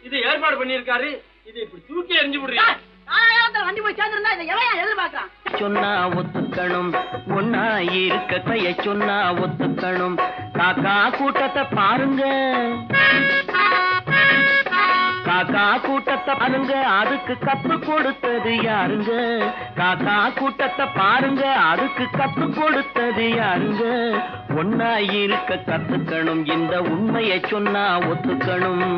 இது ஏற்பாடு பண்ணிருக்காரு. இது இப்படி தூக்கி எறிஞ்சு விடுறீங்க. வண்டி போய் சேர்ந்திருந்தா இதை எவன் எதிர்பார்க்கலாம்? சொன்னா ஒத்துக்கணும், ஒன்னா இருக்க கைய சொன்னா ஒத்துக்கணும். காக்கா கூட்டத்தை பாருங்க, காக்கா கூட்டத்தை பாருங்க, அதுக்கு கத்து கொடுத்தது யாருங்க? காக்கா கூட்டத்தை பாருங்க, அதுக்கு கத்து கொடுத்தது யாருங்க? ஒன்னா இருக்க கத்துக்கணும், இந்த உண்மையை சொன்னா ஒத்துக்கணும்.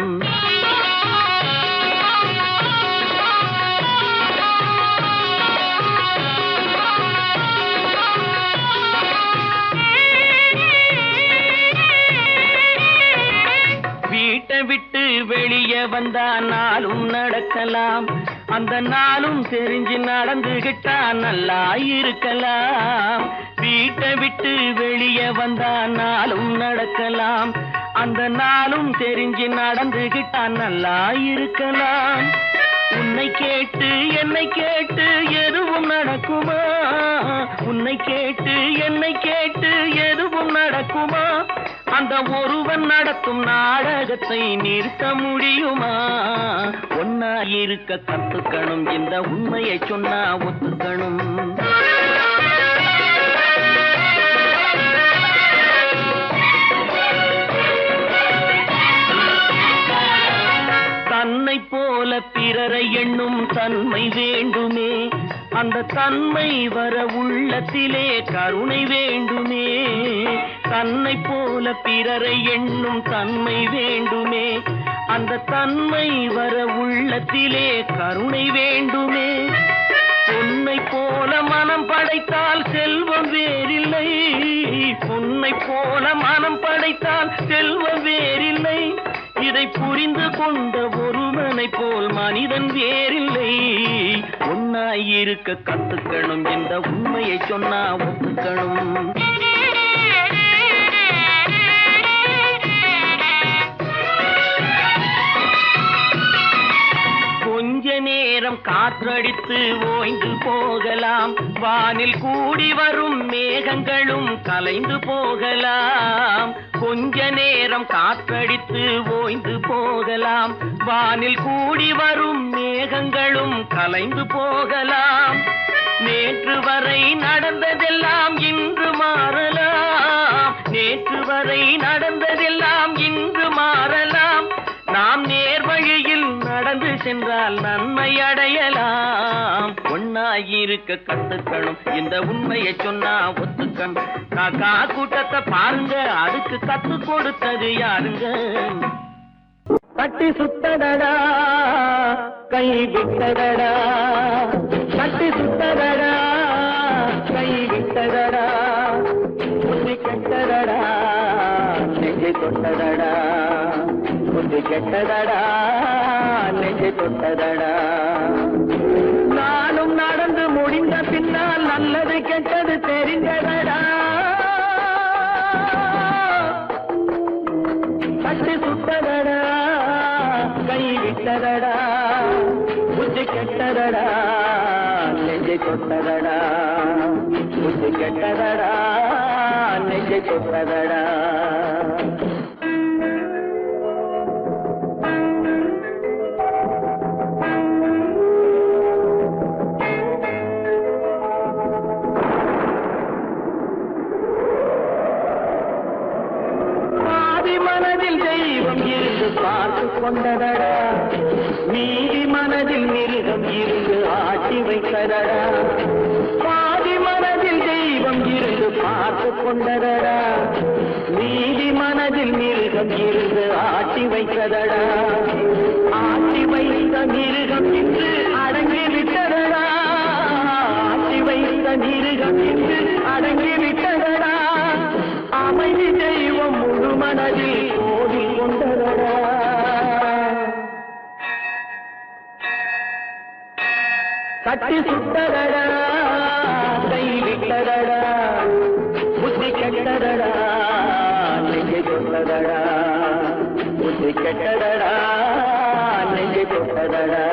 வீட்டை விட்டு வெளியே வந்தா நாளும் நடக்கலாம், அந்த நாளும் தெரிஞ்சு நடந்துகிட்டா நல்லா இருக்கலாம். வீட்டை விட்டு வெளியே வந்தா நாளும் நடக்கலாம், அந்த நாளும் தெரிஞ்சு நடந்துகிட்டா நல்லா இருக்கலாம். உன்னை கேட்டு என்னை கேட்டு எதுவும் நடக்குமா? உன்னை கேட்டு என்னை கேட்டு எதுவும் நடக்குமா? அந்த ஒருவன் நடத்தும் நாடகத்தை நிறுத்த முடியுமா? ஒன்னா இருக்க கத்துக்கணும், இந்த உண்மையை சொன்னா ஒத்துக்கணும். தன்னை போல பிறரை எண்ணும் தன்மை வேண்டுமே, அந்த தன்மை வர உள்ளத்திலே கருணை வேண்டுமே. தன்னை போல பிறரை எண்ணும் தன்மை வேண்டுமே, அந்த தன்மை வர உள்ளத்திலே கருணை வேண்டுமே. பொன்னை போல மனம் படைத்தால் செல்வம் வேறில்லை, பொன்னை போல மனம் படைத்தால் செல்வம் வேறில்லை. இதை புரிந்து கொண்ட ஒருவனை போல் மனிதன் வேறில்லை. ஒன்னாய் இருக்க கத்துக்கணும், இந்த உண்மையை சொன்னா ஒத்துக்கணும். கொஞ்ச நேரம் காற்றடித்து ஓய்ந்து போகலாம், வானில் கூடி வரும் மேகங்களும் கலைந்து போகலாம். கொஞ்ச நேரம் காற்றடித்து ஓய்ந்து போகலாம், வானில் கூடி வரும் மேகங்களும் கலைந்து போகலாம். நேற்று வரை நடந்ததெல்லாம் இன்று மாறலாம், நேற்று வரை நடந்ததெல்லாம் இன்று மாறலாம். நாம் நேர் வழியில் நடந்து சென்றால் நன்மை அடையலாம். ஒன்னாயிருக்க கத்துக்கணும், இந்த உண்மையை சொன்னா ஒத்துக்கணும். காக்கா கூட்டத்தை பாருங்க, அதுக்கு கத்து கொடுத்தது யாருங்க? கட்டி சுத்தடடா கை விட்டதடா, கட்டி சுத்தடடா கை விட்டதடா, புத்தி கெட்டதடா நெஞ்சை தொட்டதடா, புத்தி கெட்டதடா நெஞ்சை தொட்டதடா. நானும் நடந்து முடிந்த பின்னால் நல்லது கெட்டது தெரிந்ததடா. கட்டி சுட்டதடா கை விட்டதடா, புத்தி கெட்டதடா நெஞ்சை தொட்டதடா, புத்தி கெட்டதடா நெஞ்சை தொட்டதடா. பார்த்து கொண்டதடா, மீதி மனதில் மிருகம் இருந்து ஆட்டி வைத்ததடா. பாதி மனதில் தெய்வம் இருந்து பார்த்து கொண்டதடா, மீதி மனதில் மிருகம் இருந்து ஆட்டி வைத்ததடா. ஆட்டி வைத்த மிருகம் இன்று அடங்கி விட்டதடா, ஆட்டி வைத்த மிருகம் இன்று அடங்கி விட்டதடா. அமைதி தெய்வம் முழு மனதில் கோடி கொண்டதடா. கட்டி சுட்டதடா கை விட்டதடா, புத்தி கெட்டதடா நெஞ்சை தொட்டதடா, புத்தி கெட்டதடா நெஞ்சை தொட்டதடா.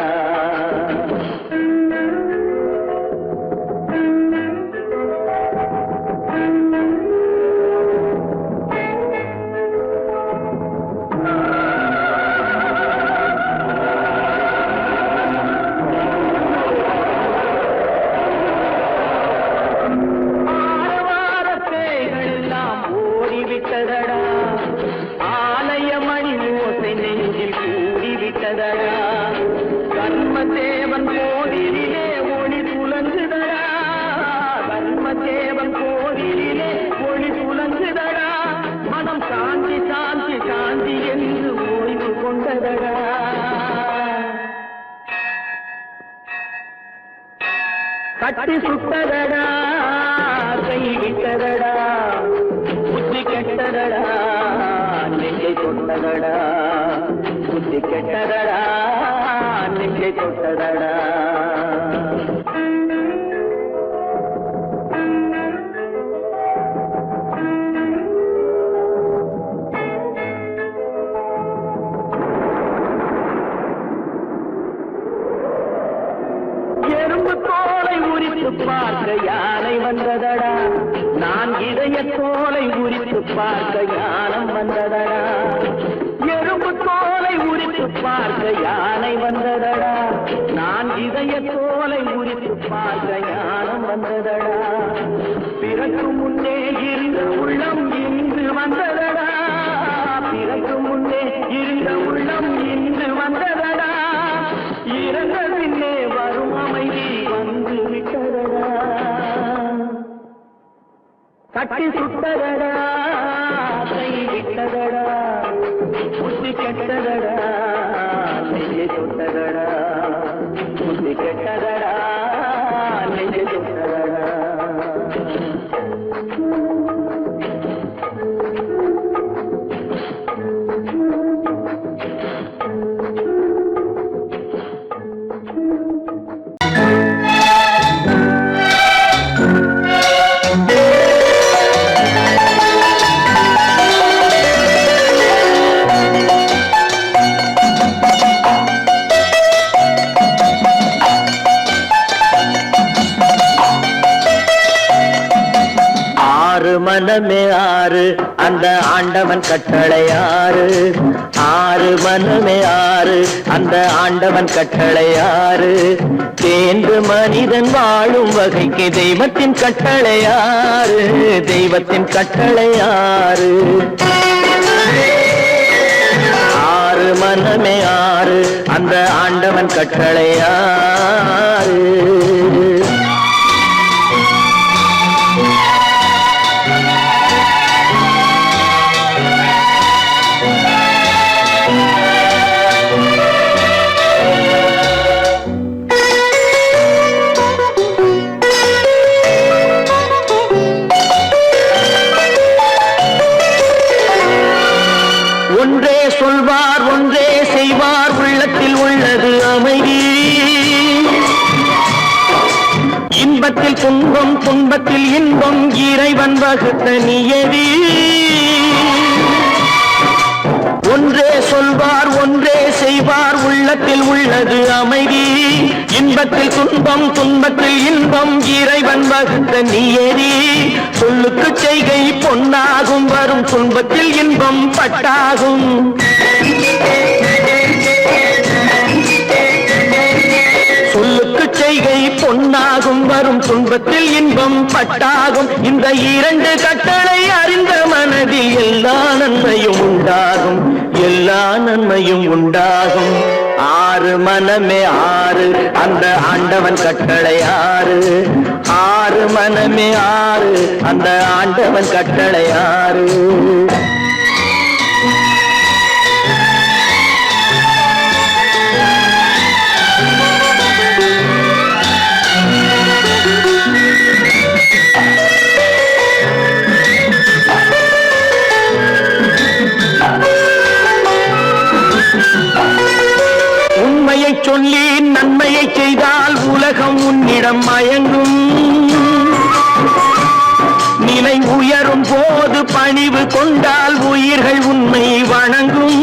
கட்டி சுட்டதடா கை விட்டதடா புத்தி கெட்டதடா நெஞ்சை தொட்டதடா புத்தி கெட்டதடா நெஞ்சை தொட்டதடா எறும்பு தோலை உரித்து பார்க்க யானை வந்ததடா நான் இதய தோலை உரித்து பார்க்க யானம் வந்ததடா எறும்பு தோலை உரித்து பார்க்க யானை வந்ததடா நான் இதய தோலை உரித்து பார்க்க யானம் வந்ததடா பிறகு முன்னே இருந்த உள்ளம் இன்று வந்ததடா பிறகு முன்னே இருந்த உள்ளம் இன்று வந்ததடா இறந்த பின்னே வரும் அமைதி வந்து விட்டதடா கட்டி சுட்டதடா கை விட்டதடா புத்தி கெட்டதடா நெஞ்சை தொட்டதடா புத்தி கெட்டதடா நெஞ்சை தொட்டதடா மனமே ஆறு அந்த ஆண்டவன் கட்டளை ஆறு ஆறு மனமே ஆறு அந்த ஆண்டவன் கட்டளை ஆறு தேர்ந்து மனிதன் வாழும் வகைக்கு தெய்வத்தின் கட்டளை ஆறு தெய்வத்தின் கட்டளை ஆறு ஆறு மனமே ஆறு அந்த ஆண்டவன் கட்டளை ஆறு ஒன்றே சொல்வார் ஒன்றே செய்வார் உள்ளத்தில் உள்ளது அமைதி இன்பத்தில் துன்பம் துன்பத்தில் இன்பம் இறைவன் வகுத்த நியதி ஒன்றே சொல்வார் ஒன்றே செய்வார் உள்ளத்தில் உள்ளது அமைதி இன்பத்தில் துன்பம் துன்பத்தில் இன்பம் இறைவன் வகுத்த நியதி சொல்லுக்கு செய்கை பொன்னாகும் வரும் துன்பத்தில் இன்பம் பட்டாகும் சொல்லுக்கு செய்கை பொன்னாகும் வரும் துன்பத்தில் இன்பம் பட்டாகும் இந்த இரண்டு கட்டளை அறிந்த மனதில் எல்லா நன்மையும் உண்டாகும் எல்லா நன்மையும் உண்டாகும் ஆறு மனமே ஆறு அந்த ஆண்டவன் கட்டளை ஆறு ஆறு மனமே ஆறு அந்த ஆண்டவன் கட்டளை ஆறு உண்மையை சொல்லி நன்மையை செய்தால் உலகம் உன்னிடம் மயங்கும் நிலை உயரும் போது பணிவு கொண்டால் உயிர்கள் உன்னை வணங்கும்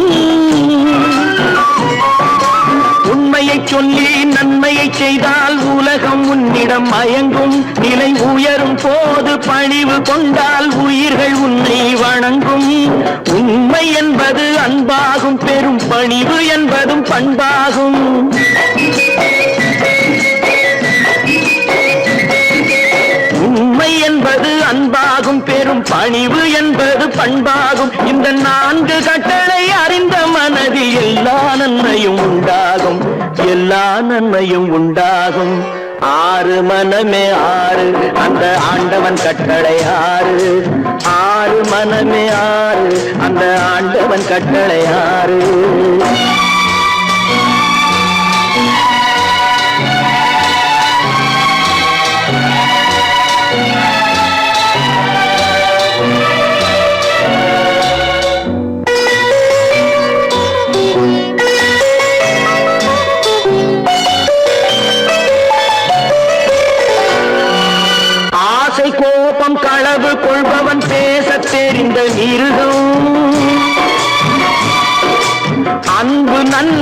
உண்மையை சொல்லி நன்மையை செய்தால் உலகம் உன்னிடம் மயங்கும் நிலை உயரும் போது பணிவு கொண்டால் உயிர்கள் உன்னை வணங்கும் உண்மை என்பது அன்பாகும் பெரும் பணிவு என்பதும் பண்பாகும் உண்மை என்பது அன்பாகும் பெரும் பணிவு என்பது பண்பாகும் இந்த நான்கு கட்டளை அறிந்த மனதில் எல்லா நன்மையும் உண்டாகும் எல்லா நன்மையும் உண்டாகும் ஆறு மனமே ஆறு அந்த ஆண்டவன் கட்டளை ஆறு ஆறு மனமே ஆறு அந்த ஆண்டவன் கட்டளை ஆறு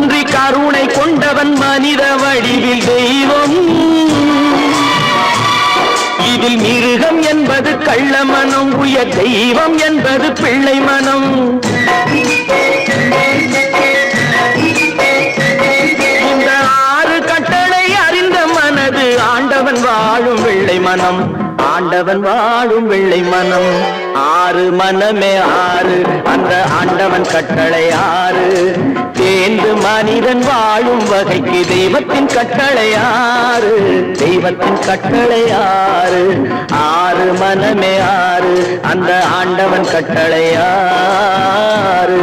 தோன்றி கருணை கொண்டவன் மனித வடிவில் தெய்வம். இதில் மிருகம் என்பது கள்ள மனம், உயர் தெய்வம் என்பது பிள்ளை மனம். இந்த 6 கட்டளை அறிந்த மனது ஆண்டவன் வாழும் வெள்ளை மனம், ஆண்டவன் வாழும் வெள்ளை மனம். 6 மனமே 6, அந்த ஆண்டவன் கட்டளை 6. தேர்ந்து மனிதன் வாழும் வகைக்கு தெய்வத்தின் கட்டளை 6, தெய்வத்தின் கட்டளை 6. 6 மனமே 6, அந்த ஆண்டவன் கட்டளை 6.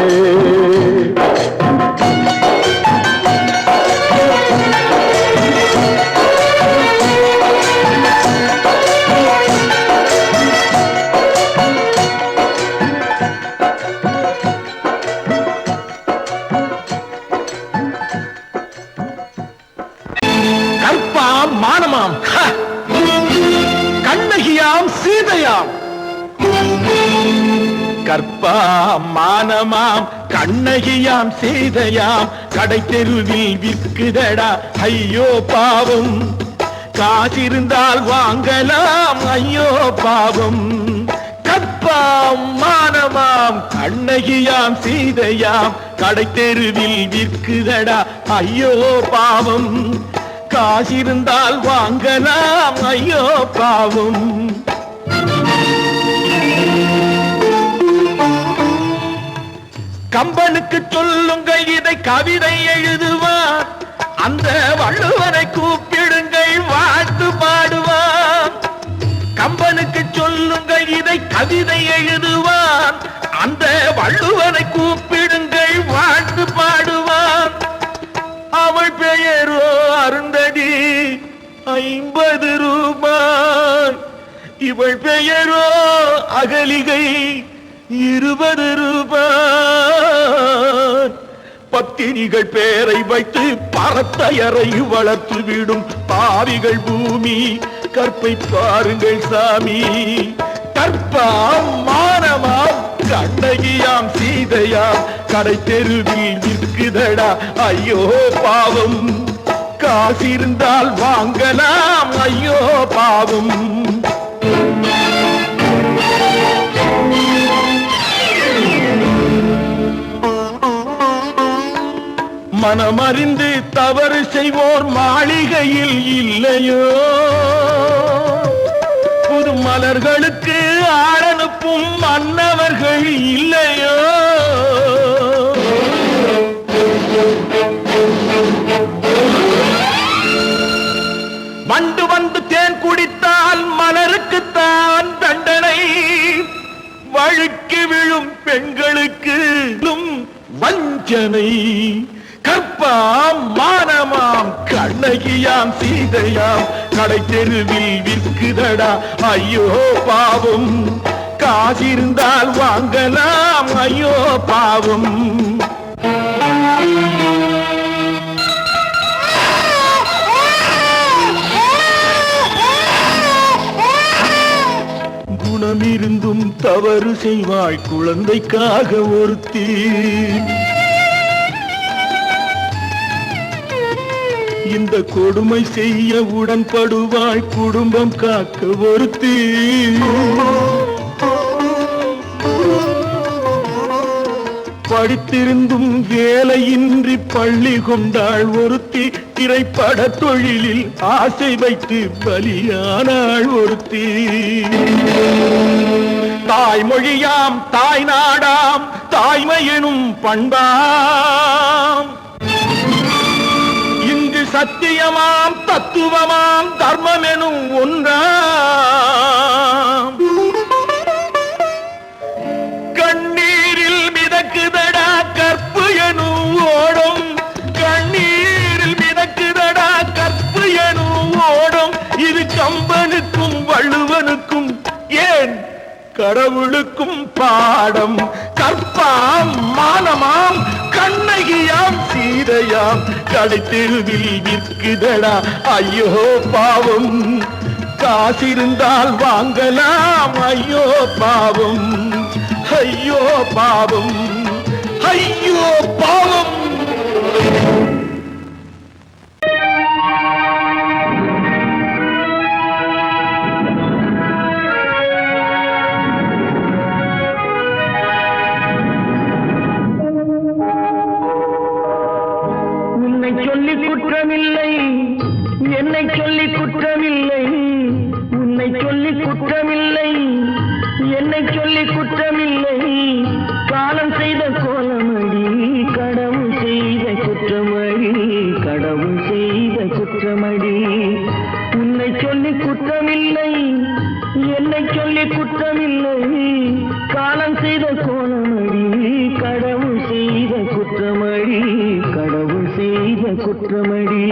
மானமாம், கண்ணகியாம், சீதையாம். கற்பாம் மானமாம், கண்ணகியாம், சீதையாம். கடை தெருவில் விற்குதடா ஐயோ பாவம். காசிருந்தால் வாங்கலாம் ஐயோ பாவம். கற்பாம் மானமாம், கண்ணகியாம், சீதையாம். கடை தெருவில் விற்குதடா ஐயோ பாவம். காசிருந்தால் வாங்கலாம் ஐயோ பாவம். கம்பனுக்கு சொல்லுங்கள் இதை கவிதை எழுதுவான், அந்த வள்ளுவரை கூப்பிடுங்கள் வாழ்த்து பாடுவான். கம்பனுக்கு சொல்லுங்கள் இதை கவிதை எழுதுவான், அந்த வள்ளுவரை கூப்பிடுங்கள் வாழ்த்து பாடுவான். அவள் பெயரோ அருந்ததி 50 ரூபாய், இவள் பெயரோ அகலிகை 20 ரூபாய். பத்தினிகள் பேரை வைத்து பரத்தையரை வளர்த்து விடும் பாவிகள் பூமி. கற்பை பாருங்கள் சாமி. கற்பாம் மானமாம், கண்ணகியாம், சீதையாம். கடை தெருவில் விற்குதடா ஐயோ பாவம். காசிருந்தால் வாங்கலாம் ஐயோ பாவம். மனமறிந்து தவறு செய்வோர் மாளிகையில் இல்லையோ, புது மலர்களுக்கு ஆளனுப்பும் மன்னவர்கள் இல்லையோ. வண்டு வந்து தேன் குடித்தால் மலருக்குத்தான் தண்டனை. வழுக்கி விழும் பெண்களுக்கு வஞ்சனை. கற்பாம் மானமாம், கண்ணகியாம், சீதையாம். கடை தெருவில் விற்குதடா ஐயோ பாவம். காசிருந்தால் வாங்கலாம் ஐயோ பாவம். குணமிருந்தும் தவறு செய்வாள் குழந்தைக்காக ஒருத்தி. இந்த கொடுமை செய்ய உடன்படுவாள் குடும்பம் காக்க ஒருத்தி. படித்திருந்தும் வேலையின்றி பள்ளி கொண்டாள் ஒருத்தி. திரைப்பட தொழிலில் ஆசை வைத்து பலியானாள் ஒருத்தி. தாய்மொழியாம், தாய் நாடாம், தாய்மையெனும் பண்பாம். இங்கு சத்தியமாம், தத்துவமாம், தர்மம் எனும் ஒன்றாம். கண்ணீரில் மிதக்குதடா கற்பு எனும் ஓடும். கண்ணீரில் மிதக்குதடா கற்பு எனும் ஓடும். இது கம்பனுக்கும் வள்ளுவனுக்கும் ஏன் கடவுளுக்கும் பாடம். கற்பாம் மானமாம், கண்ணகியாம், சீதையாம். கடை தெருவில் விற்குதடா ஐயோ பாவம். காசிருந்தால் வாங்கலாம் ஐயோ பாவம். ஐயோ பாவம், ஐயோ பாவம். சொல்லி குற்றமில்லை, என்னை சொல்லி குற்றமில்லை, உன்னை சொல்லி குற்றமில்லை, என்னை சொல்லி குற்றமில்லை, காலம் செய்த கோலமடி, கடவுள் செய்த குற்றமடி, கடவுள் செய்த குற்றமடி. உன்னை சொல்லி குற்றமில்லை, என்னை சொல்லி குற்றமில்லை, காலம் செய்த கோலமடி, கடவுள் செய்த குற்றமடி, கடவுள் செய்த குற்றமடி.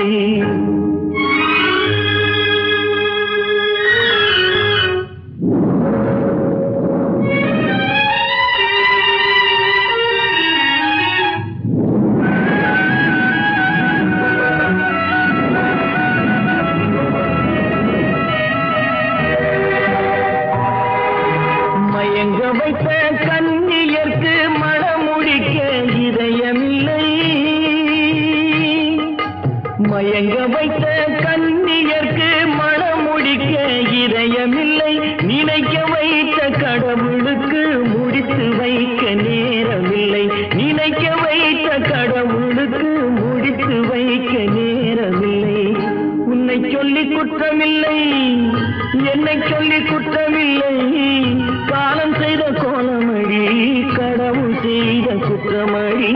மயங்க வைத்த கண்ணியர்க்கு மணமுடிக்க இதயமில்லை, மயங்க வைத்த கண்ணியர்க்கு மணமுடிக்க இதயமில்லை, நினைக்க வைத்த கடவுளுக்கு முடித்து வைக்க நேரமில்லை, நினைக்க வைத்த கடவுளுக்கு முடித்து வைக்க நேரமில்லை. உன்னை சொல்லி குற்றமில்லை, என்னை சொல்லி குற்றமில்லை, காலம் செய்த கோலமடி, கடவுள் செய்த குற்றமடி,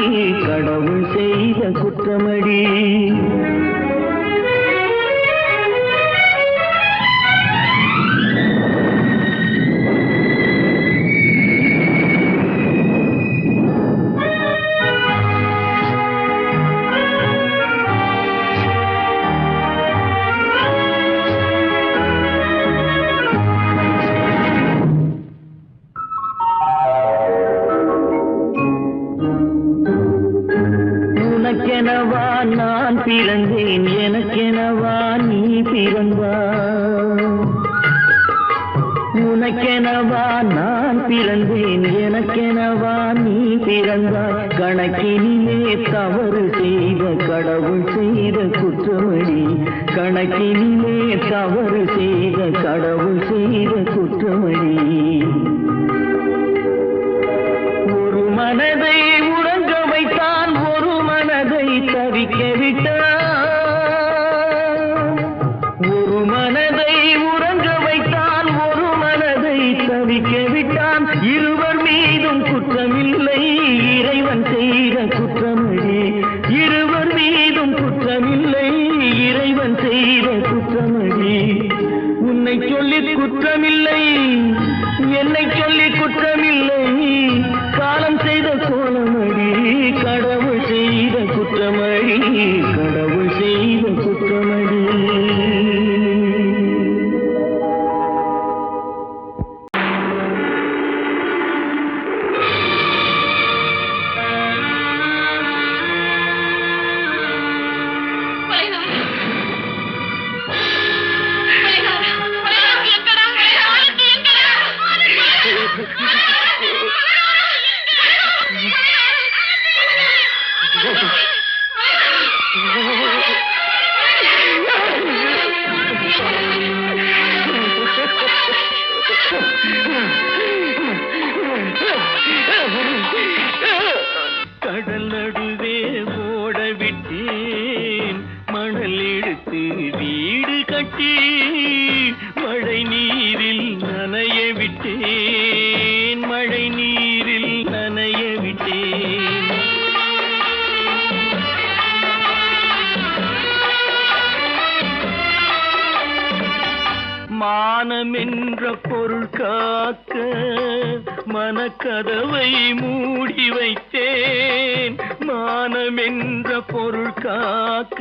கடவுள் செய்த குற்றமடி. உனக்கெனவா நான் பிறந்தேன், எனக்கெனவா நீ பிறந்தாய், உனக்கெனவா நான் பிறந்தேன், எனக்கெனவா நீ பிறந்தாய், கணக்கினிலே தவறு செய்த கடவுள் செய்த குற்றமடி, கணக்கினிலே தவறு செய்த கடவுள் செய்த குற்றமடி. ஒரு மனதை உறங்க வைத்தான், ஒரு மனதை தவிக்க விட்டான், ஒரு மனதை உறங்க வைத்தான், ஒரு மனதை தவிக்க விட்டான், இருவர் மீதும் குற்றமில்லை, இறைவன் செய்த குற்றமடி, இருவர் மீதும் குற்றமில்லை, இறைவன் செய்த குற்றமடி. உன்னை சொல்லி குற்றமில்லை, என்னை சொல்லி குற்றமில்லை, காலம் செய்த கோலமடி, கடவுள் செய்த குற்றமடி, கடவுள் செய்த குற்றமடி. கடல் நடுவே ஓட விட்டேன், மணல் எடுத்து வீடு கட்டி, மழை நீரில் நனைய விட்டேன், மழை நீரில் நனைய விட்டேன். மானம் என்ற பொருள் காக்க மனக்கதவை மூடி வைத்தேன், மானம் என்ற பொருள் காக்க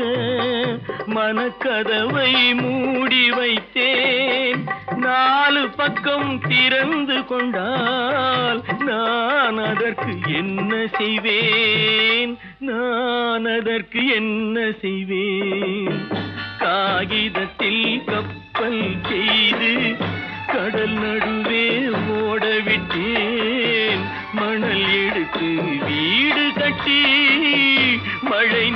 மனக்கதவை மூடி வைத்தேன். நாலு பக்கம் திறந்து கொண்டால் நான் அதற்கு என்ன செய்வேன், நான் அதற்கு என்ன செய்வேன். காகிதத்தில் கப்பல் செய்து கடல் நடுவே ஓட விட்டேன், மணல் எடுத்து வீடு கட்டி, மழை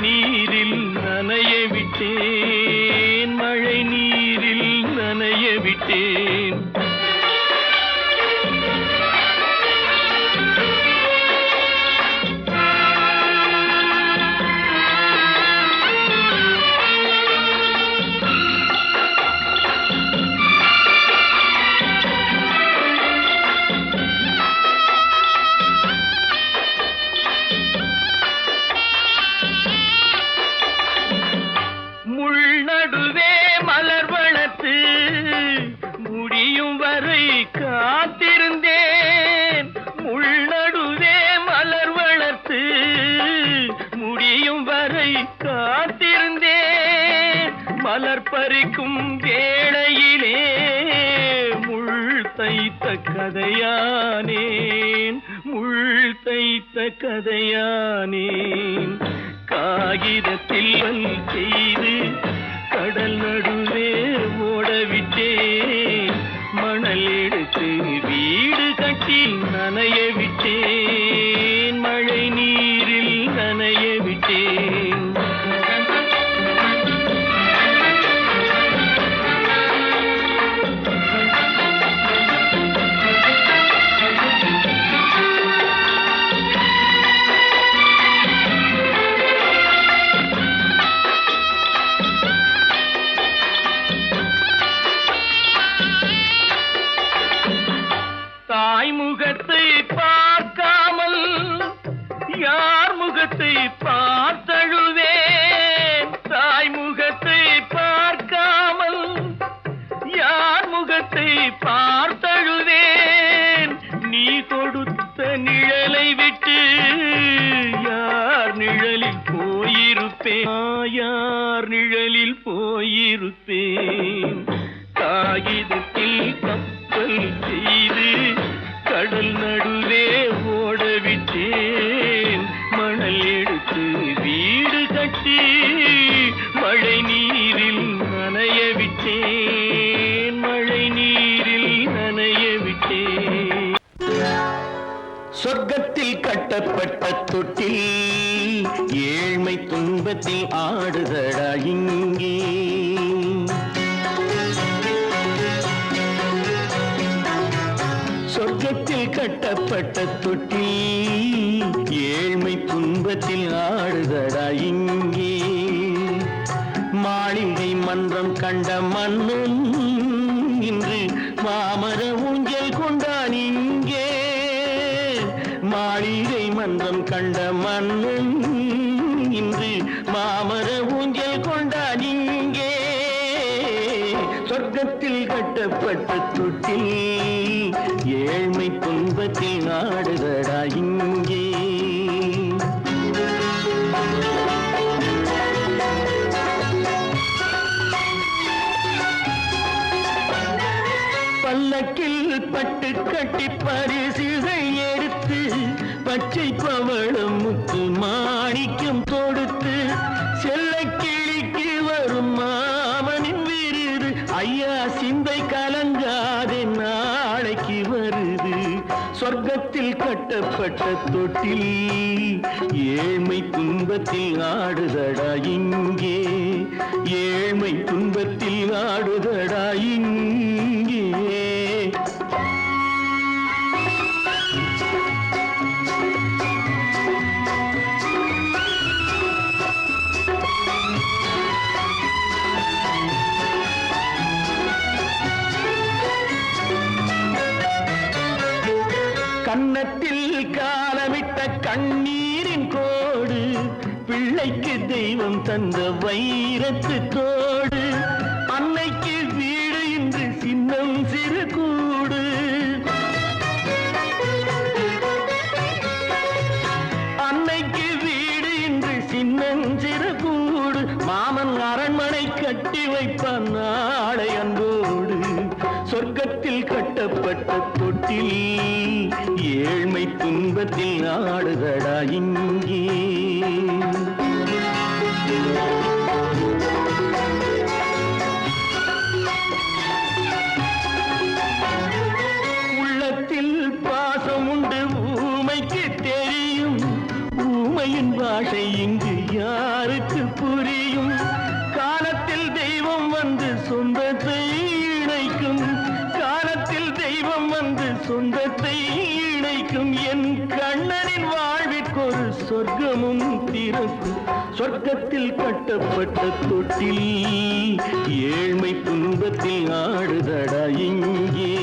மலர் பறிக்கும் வேளையிலே முள் தைத்த கதையானேன், முள் தைத்த கதையானேன். காகிதத்தில் செய்து கடல் நடுவே ஓடவிட்டேன், மணல் எடுத்து வீடு கட்டி நனைய விட்டேன், மழை நீரில் நனைய விட்டேன். தாய் முகத்தை பார்க்காமல் யார் முகத்தை பார்த்தழுவேன், தாய் முகத்தை பார்க்காமல் யார் முகத்தை பார்த்தழுவேன். நீ கொடுத்த நிழலை விட்டு யார் நிழலில் போயிருப்பேன், யார் நிழலில் போயிருப்பேன். காகிதத்தில் கப்பல் செய்து கடல் நடுவே ஓடவிட்டேன், மணல் எடுத்து வீடு கட்டி மழை நீரில் நனைய விட்டேன், மழை நீரில் நனைய விட்டேன். சொர்க்கத்தில் கட்டப்பட்ட தொட்டில் ஏழ்மை துன்பத்தில் ஆடுதடா இங்கே. சொர்க்கத்தில் கட்டப்பட்ட தொட்டில் ஏழ்மை துன்பத்தில் ஆடுதடா இங்கே. மாளிகை மன்றம் கண்ட மன்னன் இன்று மாமர ஊஞ்சல் கொண்டான் இங்கே. மாளிகை மன்றம் கண்ட மன்னன் இன்று மாமர ஊஞ்சல் கொண்டான் இங்கே. சொர்க்கத்தில் கட்டப்பட்ட தொட்டில் ஏழ்மை துன்பத்தில் ஆடுதடா இங்கே. பல்லக்கில் பட்டு கட்டி பரிசுகள் எடுத்து பச்சை பவளம் முத்து மாணிக்கம் தொடுத்து செல்ல கிளிக்கு வரும் மாமனின் விருது. ஐயா சிந்தை கலங்காதே நாளைக்கு வருது. சொர்க்கத்தில் கட்டப்பட்ட தொட்டில் ஏழ்மை துன்பத்தில் ஆடுதடா இங்கே. ஏழ்மை துன்பத்தில் ஆடுதடா இங்கே. கன்னத்தில் காலமிட்ட கண்ணீரின் கோடு, பிள்ளைக்கு தெய்வம் தந்த வைரத்து தோடு. அன்னைக்கு வீடு இன்று சின்னம் சிறு கூடு. அன்னைக்கு வீடு இன்று சின்னம் சிறு கூடு. மாமன் அரண்மனை கட்டி வைப்பான் நாளை அன்போடு. சொர்க்கத்தில் கட்டப்பட்ட தொட்டில் ஏழ்மை துன்பத்தில் ஆடுதடா இங்கே. உள்ளத்தில் பாசம் உண்டு ஊமைக்கு தெரியும், ஊமையின் பாஷை இங்கு யாருக்கு புரியும். காலத்தில் தெய்வம் வந்து சொந்தத்தை இணைக்கும், காலத்தில் தெய்வம் வந்து சொந்தத்தை இணைக்கும். என் கண்ணனின் வாழ்விற்கொரு சொர்க்கமும் திறக்கும். சொர்க்கத்தில் கட்டப்பட்ட தொட்டில் ஏழ்மை துன்பத்தில் ஆடுதடா இங்கே.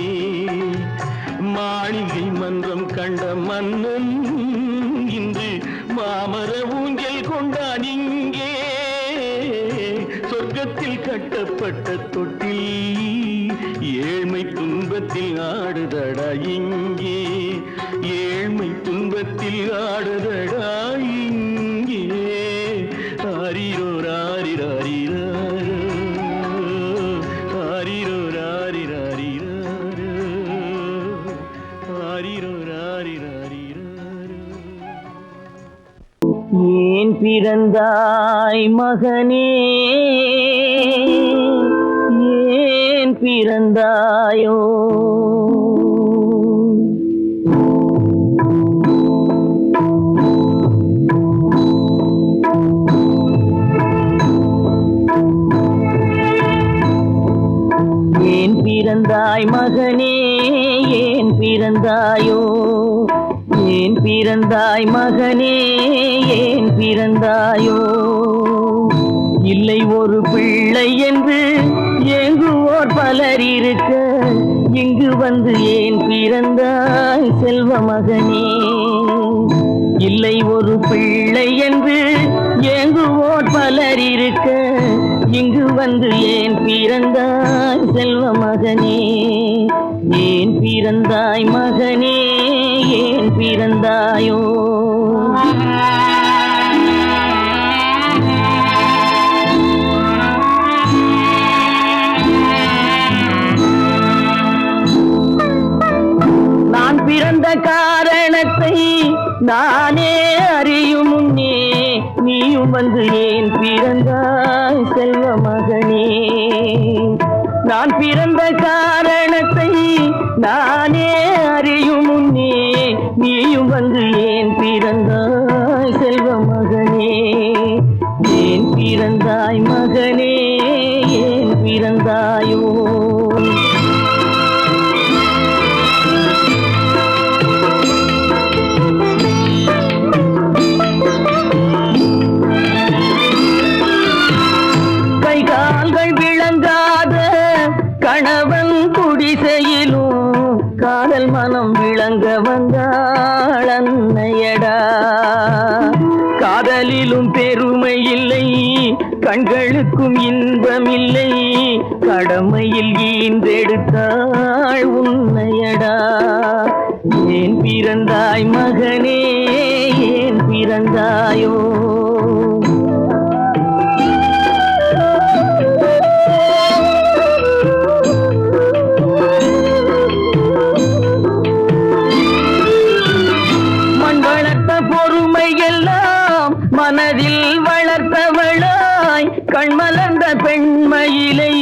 மாளிகை மன்றம் கண்ட மன்னன் இன்று மாமர ஊஞ்சல் கொண்டான் இங்கே. சொர்க்கத்தில் கட்டப்பட்ட தொட்டில் ஏழ்மை துன்பத்தில் ஆடுதடா இங்கே. ஏழ்மை துன்பத்தில் ஆடுதடா இங்கே. ஆரிரோ ராரிராரிரோ. பிறந்தாய் மகனே ஏன் பிறந்தாயோ ஏன் பிறந்தாய் மகனே ஏன் பிறந்தாயோ ஏன் பிறந்தாய் மகனே ஏன் பிறந்தாயோ இல்லை ஒரு பிள்ளை என்று ஏங்குவோர் பலர் இருக்க இங்கு வந்து ஏன் பிறந்தாய் செல்வ மகனே இல்லை ஒரு பிள்ளை என்று ஏங்குவோர் பலர் இருக்க இங்கு வந்து ஏன் பிறந்தாய் செல்வ மகனே ஏன் பிறந்தாய் மகனே ஏன் பிறந்தாயோ நான் பிறந்த காரணத்தை நானே அறியும் முன்னே நீயும் வந்து ஏன் பிறந்தாய் செல்வ மகனே நான் பிறந்த காரணத்தை நானே அறியும் முன்னே நீயும் வந்து ஏன் பிறந்தாய் செல்வ மகனே ஏன் பிறந்தாய் மகனே ஏன் பிறந்தாயோ கணவன் குடிசையிலும் காதல் மனம் விளங்க வந்தாள் அன்னையடா காதலிலும் பெருமை இல்லை கண்களுக்கும் இன்பம் இல்லை கடமையில் ஈன்றெடுத்தாள் உன்னையடா ஏன் பிறந்தாய் மகனே ஏன் பிறந்தாயோ மனதில் வளர்த்தவளாய் கண்மலர்ந்த பெண்மயிலை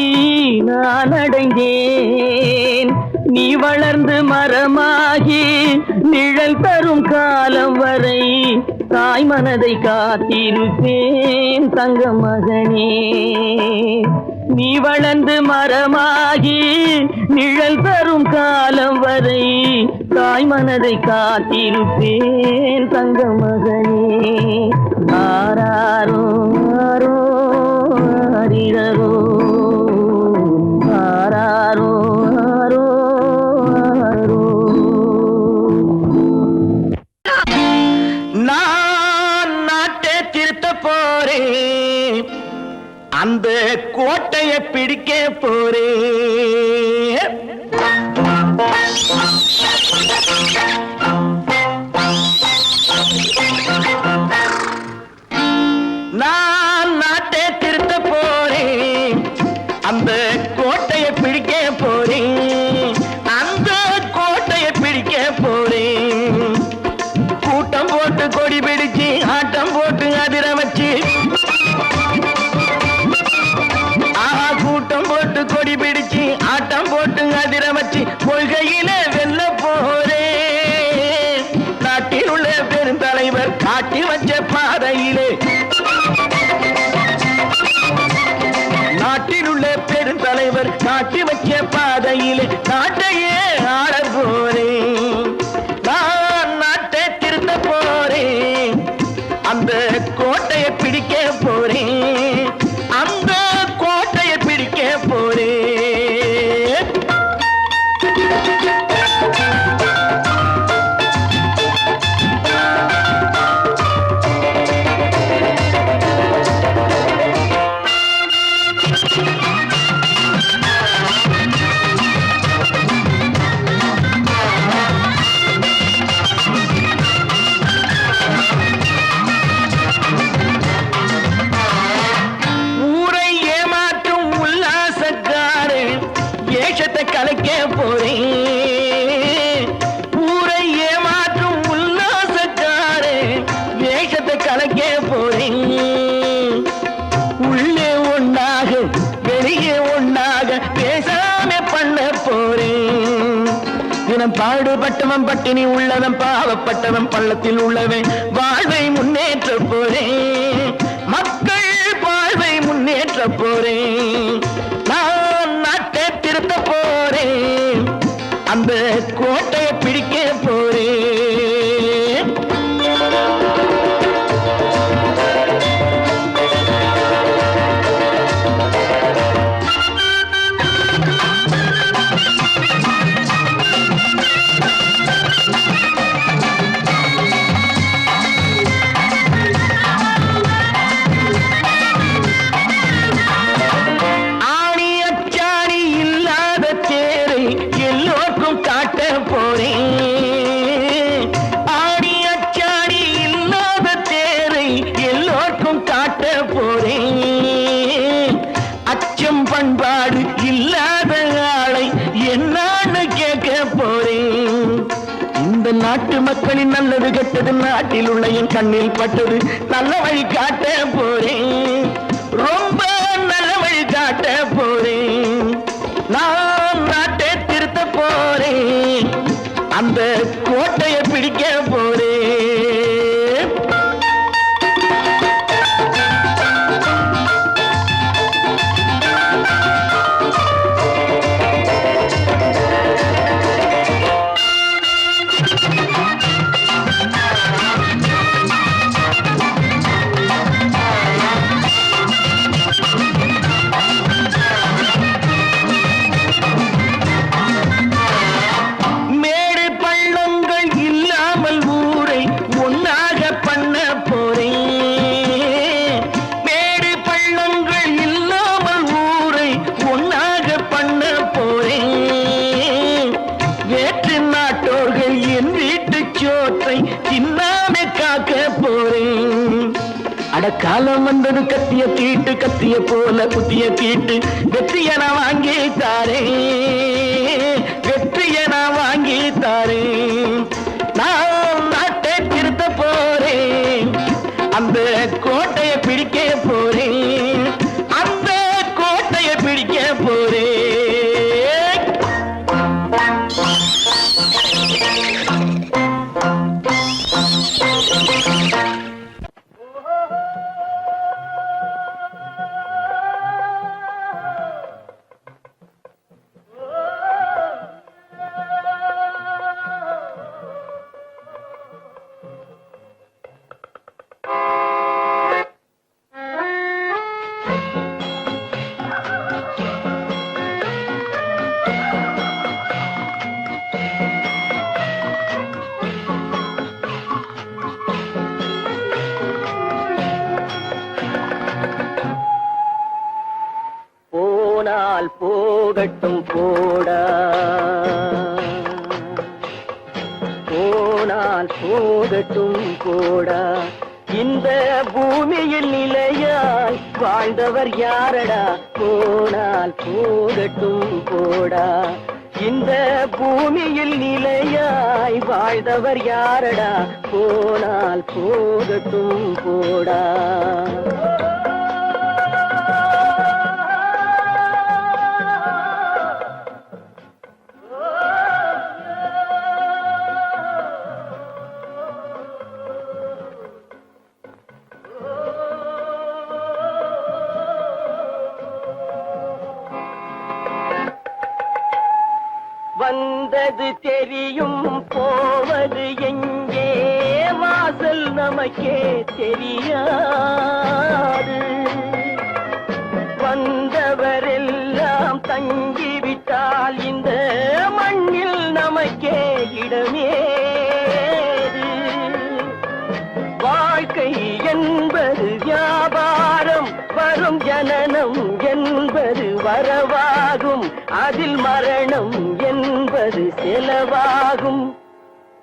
நான் அடைந்தேன் நீ வளர்ந்து மரமாகி நிழல் தரும் காலம் வரை தாய் மனதை காத்திருப்பேன் தங்க மகனே நீ வளர்ந்து மரமாகி நிழல் தரும் காலம் வரை தாய் மனதை காத்திருப்பேன் தங்க மகனே ஆராரோ ஆரோ ஆரிரரோ ஆராரோ ஆரோ ஆரோ நான் நாட்டை திருத்த போறேன் அந்த கோட்டையை பிடிக்க போறேன் நான் நாட்டை திருத்த போறேன் அந்த கோட்டையை பிடிக்க போறேன் அந்த கோட்டையை பிடிக்க போறேன் கூட்டம் போட்டு கொடி பிடிச்சு ஆட்டம் போட்டு அதிர வச்சு கூட்டம் போட்டு கொடி பிடிச்சு ஆட்டம் போட்டு அதிர வச்சு கொள்கையில வெல்ல போறேன் நாட்டில் உள்ள பெருந்தலைவர் காட்டி வச்ச பாதையிலே நாட்டில் உள்ள பெருந்தலைவர் காட்டி வச்ச பாதையிலே நாட்டையே ஆள போறேன் நான் நாட்டை திருத்த போறேன் அந்த கோட்டையை பிடிக்க போறேன் அந்த கோட்டையை பிடிக்க போறேன் கலைக்க போறேன் ஊரை ஏமாற்றும் உல்லாசக்காரே வேஷத்தை கலைக்க போறேன் உள்ளவன் பாடுபட்டவன் பட்டினி உள்ளவன் பாவப்பட்டவன் பள்ளத்தில் உள்ளவன் வாழ்வை முன்னேற்ற போறேன் மக்கள் வாழ்வை முன்னேற்ற போறேன் நான் நாட்டை திருத்த போறேன் அந்த கோட்டையை பிடிக்க போறேன் பண்பாடு இல்லாத ஆளை என்னான்னு கேட்க போறேன் இந்த நாட்டு மக்களின் நல்லது கெட்டது நாட்டில் உள்ள என் கண்ணில் பட்டது நல்ல வழி காட்ட போறேன் ரொம்ப நல்ல வழி காட்ட போறேன் நான் நாட்டை திருத்த போறேன் அந்த கோட்டையை பிடிக்க போறேன் காலம் வந்தது கத்திய போல குத்திய தீட்டு வெற்றிய நான் வாங்கி தாரேன் நான் நாட்டை திருத்த போறேன் அந்த கோட்டையை பிடிக்க போறேன் அந்த கோட்டையை பிடிக்க போறேன் போகட்டும் போடா போனால் போகட்டும் போடா இந்த பூமியில் நிலையாய் வாழ்ந்தவர் யாரடா போனால் போகட்டும் போடா இந்த பூமியில் நிலையாய் வாழ்ந்தவர் யாரடா போனால் போகட்டும் போடா வந்தது தெரியும் போவது எங்கே வாசல் நமக்கே தெரியாது வந்தவரெல்லாம் தங்கிவிட்டால் இந்த மண்ணில் நமக்கே இடமேது வாழ்க்கை என்பது வியாபாரம் வரும் ஜனனம் என்பது வரவாகும் அதில் மரணம் என்பது செலவாகும்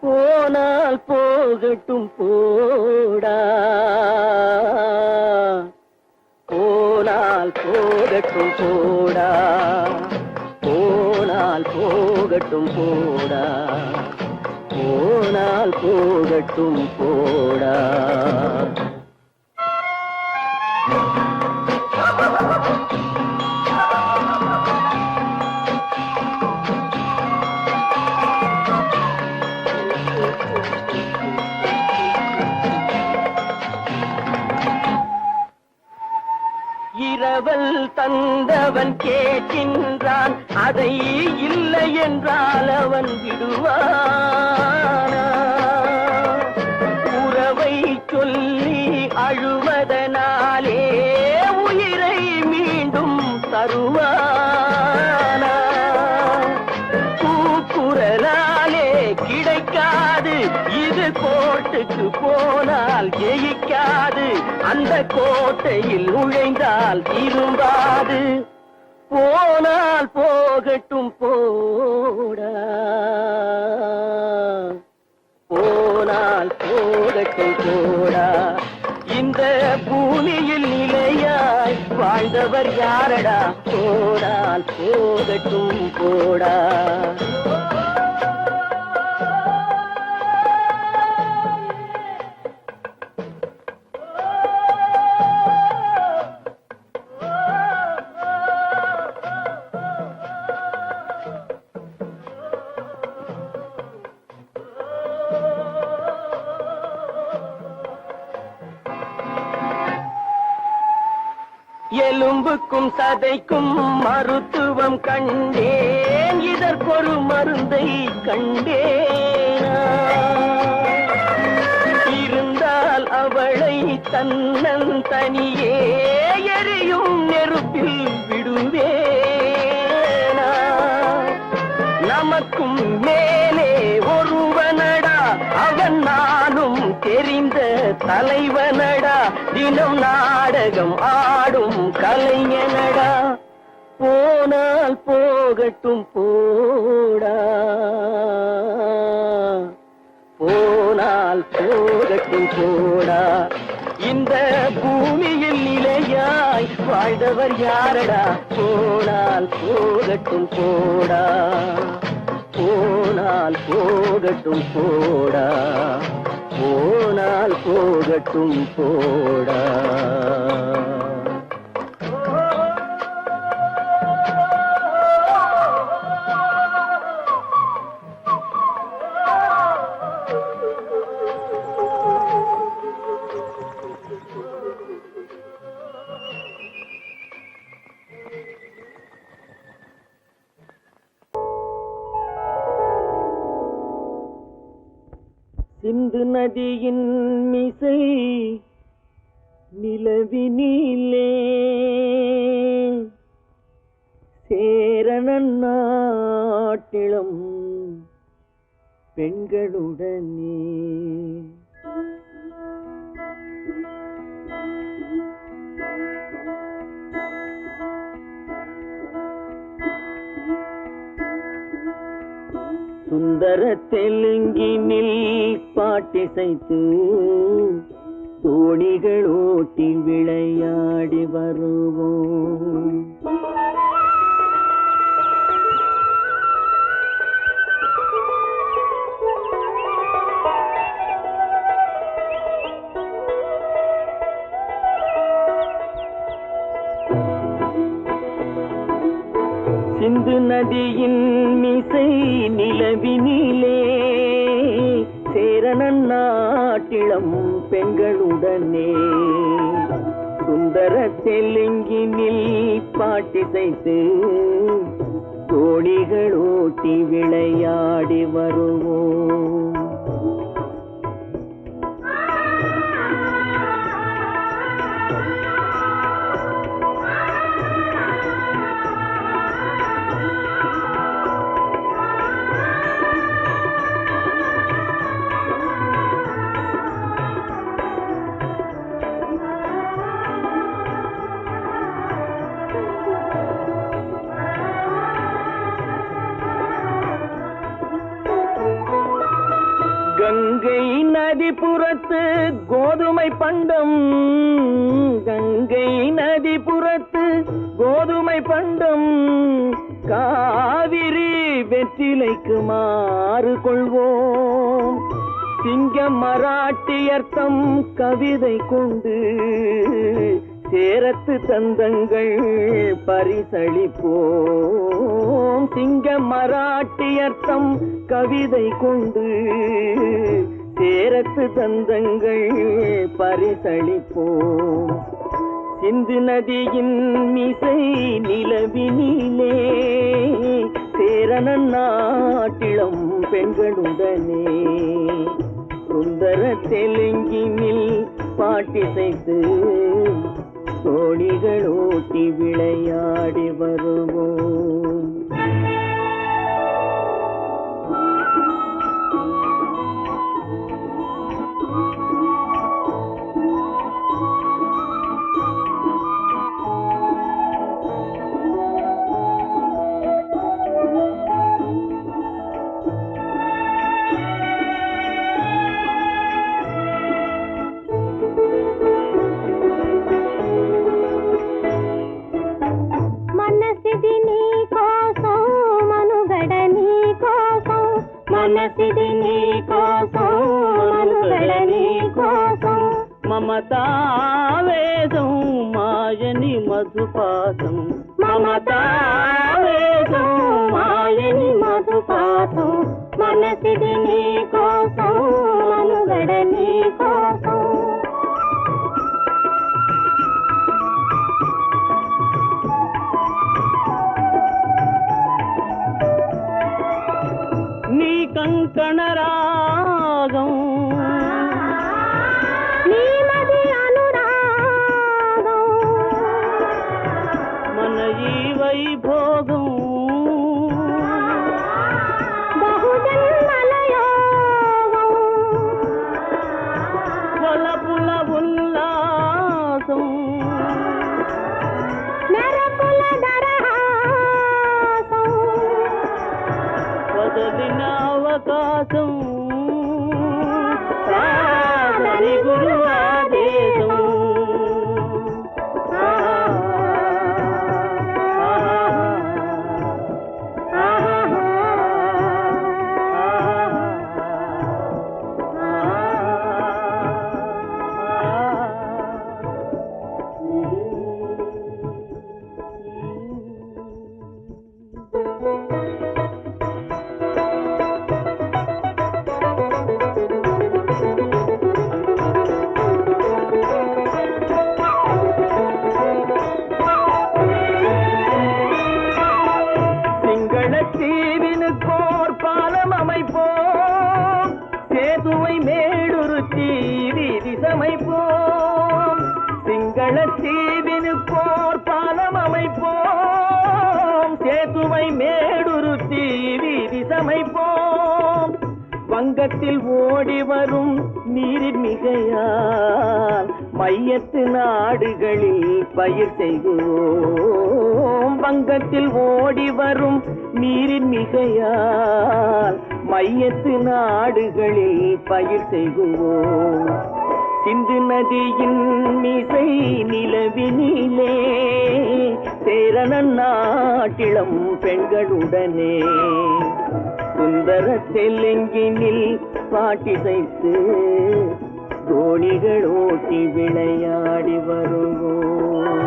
போனால் போகட்டும் போடா போனால் போகட்டும் போடா போனால் போகட்டும் போடா போனால் போகட்டும் போடா இரவல் தந்தவன் கேட்கின்றான், அதை இல்லை என்றால் அவன் விடுவானா? உறவை சொல்லி அழுவதனாலே உயிரை மீண்டும் தருவானா? கூக்குரலாலே கிடைக்காது, இது கோட்டுக்கு போனால் ஜெயிக்காது, அந்த கோட்டையில் நுழைந்தால் திரும்பாது. போனால் போகட்டும் போடா, போனால் போகட்டும் போடா. இந்த பூமியில் நிலையாய் வாழ்ந்தவர் யாரடா? போனால் போகட்டும் போடா. எலும்புக்கும் சதைக்கும் மருத்துவம் கண்டேன், இதற்கொரு மருந்தை கண்டேனா? இருந்தால் அவளை தன்னந்தனியே எரியும் நெருப்பில் விடுவேனா? நமக்கும் மேலே ஒருவனடா, அவன் நானும் தெரிந்த தலைவனடா, தினம் நாடகம் ஆடும் கலைஞனடா. போனால் போகட்டும் போடா, போனால் போகட்டும் போடா. இந்த பூமியில் நிலையாய் வாழ்ந்தவர் யாரடா? போனால் போகட்டும் போடா, போனால் போகட்டும் போடா, போனால் போகட்டும் போடா. சிந்து நதியின் மிசை நிலவினிலே சேரணன் நாட்டிளம் பெண்களுடனே சுந்தர தெலுங்கினில் பாட்டிசைத்து தோணிகள் ஓட்டி விளையாடி வருவோம். சிந்து நதியின் மிசை நிலவினிலே சேரணன் நாட்டிளம் பெண்களுடனே சுந்தர தெலுங்கினில் பாட்டிசைத்து தோணிகள் ஓட்டி விளையாடி வருவோம். கங்கை நதிபுறத்து கோதுமை பண்டம், கங்கை நதிபுறத்து கோதுமை பண்டம், காவிரி வெற்றிலைக்கு மாறு கொள்வோம். சிங்க மராட்டியர்த்தம் கவிதை கொண்டு சேரத்து தந்தங்கள் பரிசளிப்போம். சிங்க மராட்டியர்த்தம் கவிதை கொண்டு சேரத்து தந்தங்கள் பரிசளிப்போம். சிந்து நதியின் மிசை நிலவினிலே சேரணன் நாட்டிளம் பெண்களுடனே சுந்தர தெலுங்கினில் பாட்டிசைத்து தோணிகள் ஓட்டி விளையாடி வருவோம். మనసిది నీ కోసం మనుగడ నీ కోసం మమతావేదం మాయని మధుపాసం మమతావేదం మాయని మధుపాసం మనసిది నీ కోసం మనుగడ నీ కోసం నీ కంకణ రాగం నీ మది అనురాగం మన ఈ వైభోగం బహుజన్మల యోగం వలపుల ఉల్లాసం మెరపుల దరహాసం వదలిన అవకాశం కాదని గురు ఆదేశం தீவினுக்கோர் பாலம் அமைப்போம் சேதுவை மேடுருத்தி வீதி சமைப்போம் சிங்கள தீவினுக்கோர் பாலம் அமைப்போம் சேதுவை மேடுருத்தி வீதி சமைப்போம் வங்கத்தில் ஓடி வரும் நீரின் மிகையால் மையத்து நாடுகளில் பயிர் செய்வோம் வங்கத்தில் ஓடி வரும் நீரின் மிகையால் மையத்து நாடுகளில் பயிர் செய்வோம் சிந்து நதியின் மிசை நிலவினிலே சேரணன் நாட்டிளம் பெண்களுடனே சுந்தர தெலுங்கினில் பாட்டிசைத்து தோணிகள் ஓட்டி விளையாடி வருவோம்.